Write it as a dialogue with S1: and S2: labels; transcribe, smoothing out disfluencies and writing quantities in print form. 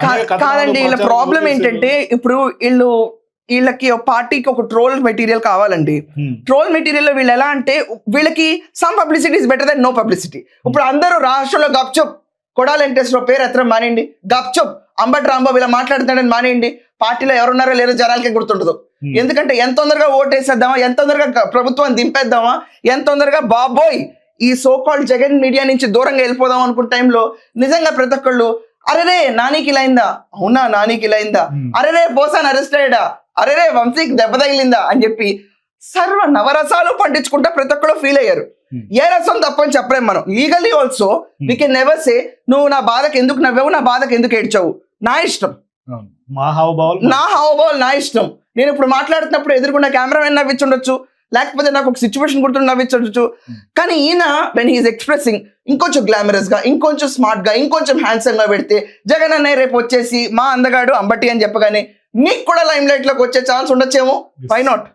S1: కాదండి, వీళ్ళ ప్రాబ్లం ఏంటంటే ఇప్పుడు వీళ్ళకి పార్టీకి ఒక ట్రోల్ మెటీరియల్ కావాలండి. ట్రోల్ మెటీరియల్ లో వీళ్ళు ఎలా అంటే వీళ్ళకి some publicity is better than no publicity. ఇప్పుడు అందరూ రాష్ట్రంలో గప్చుప్ కొడాలి వెంకటేశ్వరరావు పేరు ఎత్తడం మానేయండి, గప్చుప్ అంబటి రాంబాబు ఇలా మాట్లాడుతున్నాడని మానేయండి. పార్టీలో ఎవరున్నారో లేదో జనాలకే గుర్తుండదు. ఎందుకంటే ఎంత తొందరగా ఓటేసేద్దామా, ఎంత తొందరగా ప్రభుత్వాన్ని దింపేద్దామా, ఎంత తొందరగా బాబోయ్ ఈ సోకాల్డ్ జగన్ మీడియా నుంచి దూరంగా వెళ్ళిపోదాం అనుకున్న టైంలో నిజంగా ప్రతి ఒక్కళ్ళు అరెరే నానికి ఇలా అయిందా, అవునా నానికి ఇలా అయిందా, అరెరే బోసాన్ అరెస్ట్ అయ్యాడా, అరెరే వంశీకి దెబ్బ తగిలిందా అని చెప్పి సర్వ నవరసాలు పండించుకుంటా ప్రతి ఒక్కరు ఫీల్ అయ్యారు. ఏ రసం తప్పని చెప్పలేం మనం. Legally also we can never say నువ్వు నా బాధకు ఎందుకు నవ్వావు, నా బాధకు ఎందుకు ఏడ్చావు, నా ఇష్టం, నా హావభావాలు నా ఇష్టం. నేను ఇప్పుడు మాట్లాడుతున్నప్పుడు ఎదురుకుండా కెమెరామెన్ నవ్వించుండొచ్చు, లేకపోతే నాకు ఒక సిచ్యువేషన్ గుర్తుండి నవ్వించవచ్చు. కానీ ఈయన వెన్ హీఈస్ ఎక్స్ప్రెసింగ్ ఇంకొంచెం గ్లామరస్ గా, ఇంకొంచెం స్మార్ట్ గా, ఇంకొంచెం హ్యాండ్సమ్ గా పెడితే జగన్ అన్నయ్య రేపు వచ్చేసి మా అందగాడు అంబటి అని చెప్పగానే మీకు కూడా లైమ్ లైట్ లోకి వచ్చే ఛాన్స్ ఉండొచ్చేమో. Why not?